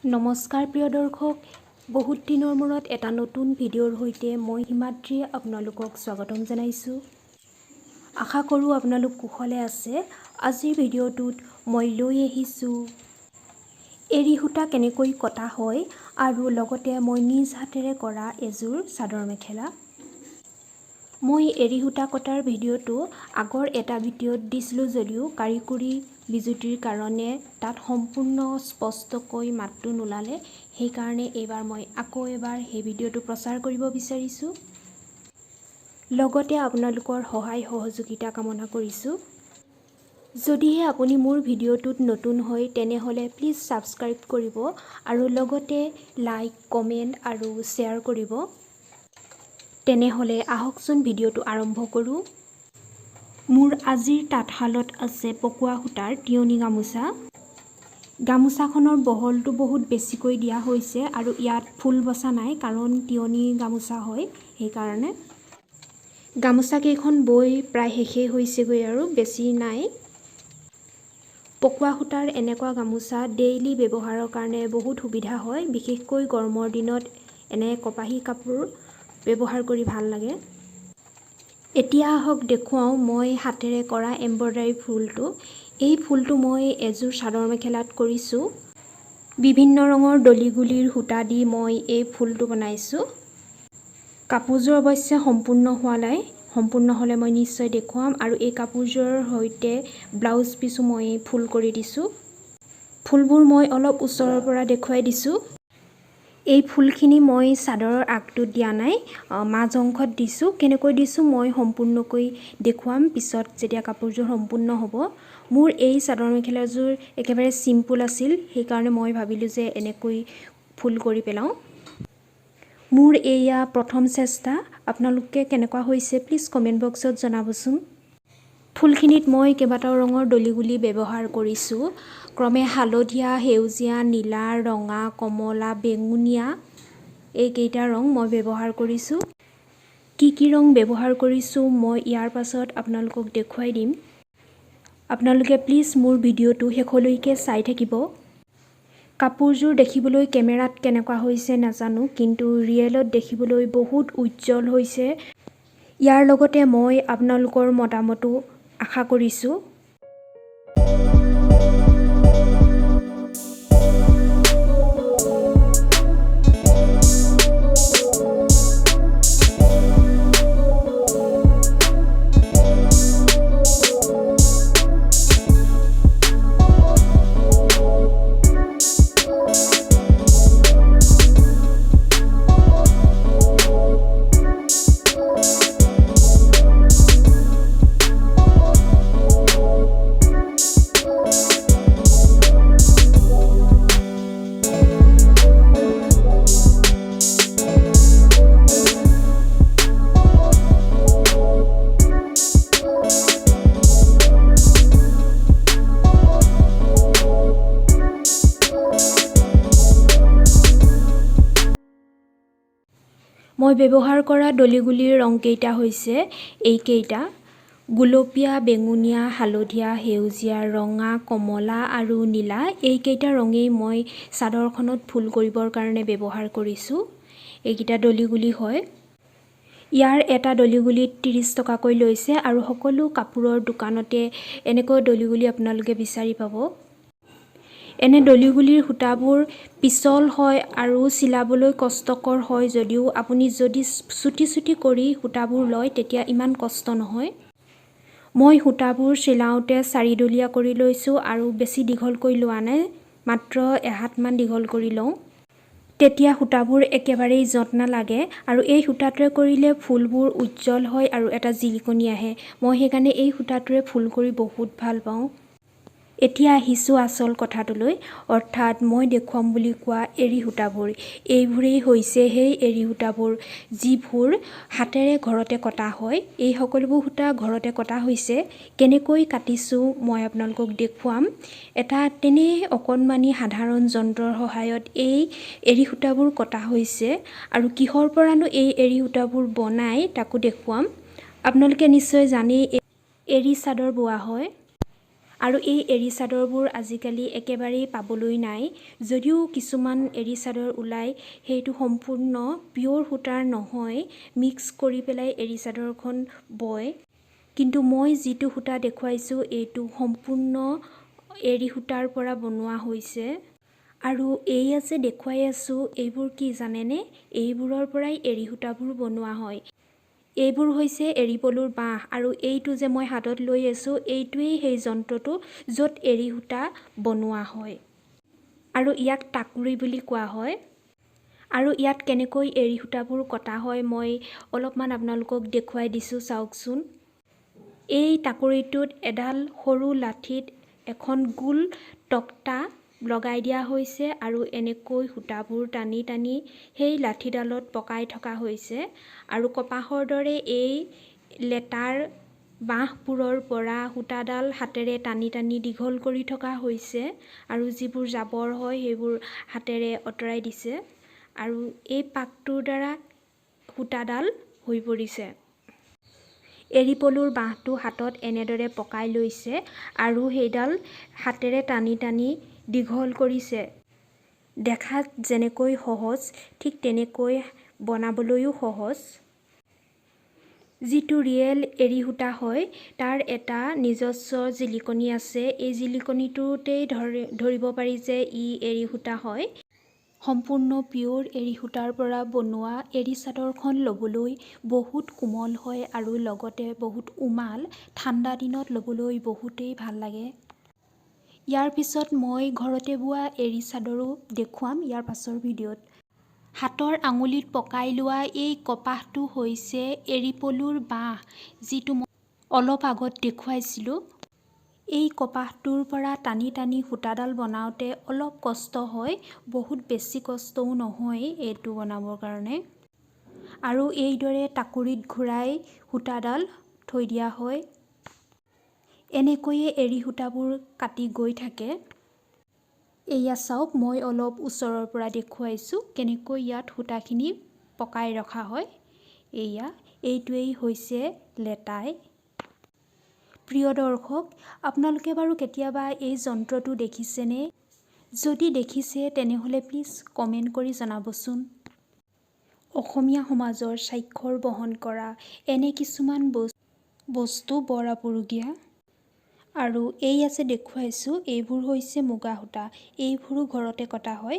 নমস্কাৰ প্ৰিয় দৰ্শক, বহুত দিনৰ মূৰত এটা নতুন ভিডিঅ'ৰ সৈতে মই হিমাদ্ৰীয়ে আপোনালোকক স্বাগতম জনাইছোঁ। আশা কৰোঁ আপোনালোক কুশলে আছে। আজিৰ ভিডিঅ'টোত মই লৈ আহিছোঁ এৰী সূতা কেনেকৈ কটা হয় আৰু লগতে মই নিজ হাতেৰে কৰা এযোৰ চাদৰ মেখেলা। মই এৰী সূতা কটাৰ ভিডিঅ'টো আগৰ এটা ভিডিঅ'ত দিছিলোঁ যদিও কাৰিকৰী বিজুতিৰ কাৰণে তাত সম্পূৰ্ণ স্পষ্টকৈ মাতটো নোলালে, সেইকাৰণে এইবাৰ মই আকৌ এবাৰ সেই ভিডিঅ'টো প্ৰচাৰ কৰিব বিচাৰিছোঁ। লগতে আপোনালোকৰ সহায় সহযোগিতা কামনা কৰিছোঁ। যদিহে আপুনি মোৰ ভিডিঅ'টোত নতুন হয় তেনেহ'লে প্লিজ ছাবস্ক্ৰাইব কৰিব আৰু লগতে লাইক, কমেণ্ট আৰু শ্বেয়াৰ কৰিব। তেনেহ'লে আহকচোন ভিডিঅ'টো আৰম্ভ কৰোঁ। মোৰ আজিৰ তাঁতশালত আছে পকোৱা সূতাৰ তিয়নি গামোচা। গামোচাখনৰ বহলটো বহুত বেছিকৈ দিয়া হৈছে আৰু ইয়াত ফুল বচা নাই কাৰণ তিয়নি গামোচা হয়, সেইকাৰণে। গামোচাকেইখন বৈ প্ৰায় শেষেই হৈছেগৈ আৰু বেছি নাই। পকোৱা সূতাৰ এনেকুৱা গামোচা ডেইলি ব্যৱহাৰৰ কাৰণে বহুত সুবিধা হয়, বিশেষকৈ গৰমৰ দিনত এনে কপাহী কাপোৰ ব্যৱহাৰ কৰি ভাল লাগে। এতিয়া আহক দেখুৱাওঁ মই হাতেৰে কৰা এম্ব্ৰইডাৰী ফুলটো। এই ফুলটো মই এযোৰ চাদৰ মেখেলাত কৰিছোঁ। বিভিন্ন ৰঙৰ দলি গুলিৰ সূতা দি মই এই ফুলটো বনাইছোঁ। কাপোৰযোৰ অৱশ্যে সম্পূৰ্ণ হোৱা নাই, সম্পূৰ্ণ হ'লে মই নিশ্চয় দেখুৱাম। আৰু এই কাপোৰযোৰৰ সৈতে ব্লাউজ পিছো মই ফুল কৰি দিছোঁ। ফুলবোৰ মই অলপ ওচৰৰ পৰা দেখুৱাই দিছোঁ। এই ফুলখিনি মই চাদৰৰ আগটোত দিয়া নাই, মাজ অংশত দিছোঁ। কেনেকৈ দিছোঁ মই সম্পূৰ্ণকৈ দেখুৱাম পিছত যেতিয়া কাপোৰযোৰ সম্পূৰ্ণ হ'ব। মোৰ এই চাদৰ মেখেলাযোৰ একেবাৰে চিম্পুল আছিল, সেইকাৰণে মই ভাবিলোঁ যে এনেকৈ ফুল কৰি পেলাওঁ। মোৰ এয়া প্ৰথম চেষ্টা। আপোনালোকে কেনেকুৱা হৈছে প্লিজ কমেণ্ট বক্সত জনাবচোন। ফুলখিনিত মই কেইবাটাও ৰঙৰ দলি গুলি ব্যৱহাৰ কৰিছোঁ, ক্ৰমে হালধীয়া, সেউজীয়া, নীলা, ৰঙা, কমলা, বেঙুনীয়া এইকেইটা ৰং মই ব্যৱহাৰ কৰিছোঁ। কি ৰং ব্যৱহাৰ কৰিছোঁ মই ইয়াৰ পাছত আপোনালোকক দেখুৱাই দিম। আপোনালোকে প্লিজ মোৰ ভিডিঅ'টো শেষলৈকে চাই থাকিব। কাপোৰযোৰ দেখিবলৈ কেমেৰাত কেনেকুৱা হৈছে নাজানো, কিন্তু ৰিয়েলত দেখিবলৈ বহুত উজ্জ্বল হৈছে। ইয়াৰ লগতে মই আপোনালোকৰ মতামতো আশা কৰিছোঁ। মই ব্যৱহাৰ কৰা দলিগুলিৰ ৰংকেইটা হৈছে এইকেইটা: গুলপীয়া, বেঙুনীয়া, হালধীয়া, সেউজীয়া, ৰঙা, কমলা আৰু নীলা। এইকেইটা ৰঙেই মই চাদৰখনত ফুল কৰিবৰ কাৰণে ব্যৱহাৰ কৰিছোঁ। এইকেইটা দলিগুলি হয়। ইয়াৰ এটা দলিগুলিত 30 টকাকৈ লৈছে আৰু সকলো কাপোৰৰ দোকানতে এনেকৈ দলিগুলি আপোনালোকে বিচাৰি পাব। এনে দলিগুলিৰ সূতাবোৰ পিছল হয় আৰু চিলাবলৈ কষ্টকৰ হয় যদিও আপুনি যদি চুটি কৰি সূতাবোৰ লয় তেতিয়া ইমান কষ্ট নহয়। মই সূতাবোৰ চিলাওঁতে 4 দলীয়া কৰি লৈছোঁ আৰু বেছি দীঘলকৈ লোৱা নাই, মাত্ৰ এহাতমান দীঘল কৰি লওঁ। তেতিয়া সূতাবোৰ একেবাৰেই জঁট নালাগে আৰু এই সূতাটোৰে কৰিলে ফুলবোৰ উজ্জ্বল হয় আৰু এটা জিলিকনি আহে। মই সেইকাৰণে এই সূতাটোৰে ফুল কৰি বহুত ভাল পাওঁ। এতিয়া আহিছোঁ আচল কথাটোলৈ, অৰ্থাৎ মই দেখুৱাম বুলি কোৱা এৰী সূতাবোৰ। এইবোৰেই হৈছে সেই এৰী সূতাবোৰ যিবোৰ হাতেৰে ঘৰতে কটা হয়। এই সকলোবোৰ সূতা ঘৰতে কটা হৈছে। কেনেকৈ কাটিছোঁ মই আপোনালোকক দেখুৱাম। এটা তেনে অকণমানি সাধাৰণ যন্ত্ৰৰ সহায়ত এই এৰী সূতাবোৰ কটা হৈছে আৰু কিহৰ পৰানো এই এৰী সূতাবোৰ বনাই তাকো দেখুৱাম। আপোনালোকে নিশ্চয় জানেই এৰী চাদৰ বোৱা হয় আৰু এই এৰী চাদৰবোৰ আজিকালি একেবাৰেই পাবলৈ নাই। যদিও কিছুমান এৰী চাদৰ ওলায়, সেইটো সম্পূৰ্ণ পিয়'ৰ সূতাৰ নহয়, মিক্স কৰি পেলাই এৰী চাদৰখন বয়। কিন্তু মই যিটো সূতা দেখুৱাইছোঁ এইটো সম্পূৰ্ণ এৰী সূতাৰ পৰা বনোৱা হৈছে। আৰু এইয়া যে দেখুৱাই আছোঁ এইবোৰ কি জানেনে? এইবোৰৰ পৰাই এৰী সূতাবোৰ বনোৱা হয়। এইবোৰ হৈছে এৰী পলুৰ বাঁহ আৰু এইটো যে মই হাতত লৈ আছোঁ এইটোৱেই সেই যন্ত্ৰটো য'ত এৰী সূতা বনোৱা হয়। আৰু ইয়াক টাকুৰি বুলি কোৱা হয়। আৰু ইয়াত কেনেকৈ এৰী সূতাবোৰ কটা হয় মই অলপমান আপোনালোকক দেখুৱাই দিছোঁ, চাওকচোন। এই টাকুৰিটোত এডাল সৰু লাঠিত এখন গোল তক্তা লগাই দিয়া হৈছে আৰু এনেকৈ সূতাবোৰ টানি টানি সেই লাঠিডালত পকাই থকা হৈছে। আৰু কপাহৰ দৰে এই লেটাৰ বাঁহবোৰৰ পৰা সূতাডাল হাতেৰে টানি টানি দীঘল কৰি থকা হৈছে আৰু যিবোৰ জাবৰ হয় সেইবোৰ হাতেৰে আঁতৰাই দিছে আৰু এই পাকটোৰ দ্বাৰা সূতাডাল হৈ পৰিছে। এৰী পলুৰ বাঁহটো হাতত এনেদৰে পকাই লৈছে আৰু সেইডাল হাতেৰে টানি টানি দীঘল কৰিছে। দেখাত যেনেকৈ সহজ ঠিক তেনেকৈ বনাবলৈও সহজ। যিটো ৰিয়েল এৰী সূতা হয় তাৰ এটা নিজস্ব জিলিকনি আছে। এই জিলিকনিটোতেই ধৰিব পাৰি যে ই এৰী সূতা হয়। সম্পূৰ্ণ পিয়'ৰ এৰী সূতাৰ পৰা বনোৱা এৰী চাদৰখন ল'বলৈ বহুত কোমল হয় আৰু লগতে বহুত উমাল। ঠাণ্ডা দিনত ল'বলৈ বহুতেই ভাল লাগে। ইয়াৰ পিছত মই ঘৰতে বোৱা এৰী চাদৰো দেখুৱাম ইয়াৰ পাছৰ ভিডিঅ'ত। হাতৰ আঙুলিত পকাই লোৱা এই কপাহটো হৈছে এৰী পলুৰ বাঁহ, যিটো মই অলপ আগত দেখুৱাইছিলোঁ। এই কপাহটোৰ পৰা টানি টানি সূতাডাল বনাওঁতে অলপ কষ্ট হয়, বহুত বেছি কষ্টও নহয় এইটো বনাবৰ কাৰণে। আৰু এইদৰে টাকুৰিত ঘূৰাই সূতাডাল থৈ দিয়া হয়। এনেকৈয়ে এৰী সূতাবোৰ কাটি গৈ থাকে। এয়া চাওক, মই অলপ ওচৰৰ পৰা দেখুৱাইছোঁ কেনেকৈ ইয়াত সূতাখিনি পকাই ৰখা হয়। এইটোৱেই হৈছে লেটাই। প্ৰিয় দৰ্শক, আপোনালোকে বাৰু কেতিয়াবা এই যন্ত্ৰটো দেখিছেনে? যদি দেখিছে তেনেহ'লে প্লিজ কমেণ্ট কৰি জনাবচোন। অসমীয়া সমাজৰ স্বাক্ষৰ বহন কৰা এনে কিছুমান বস্তু বৰ আপুৰুগীয়া। আৰু এইয়া যে দেখুৱাইছোঁ এইবোৰ হৈছে মুগা সূতা। এইবোৰো ঘৰতে কটা হয়।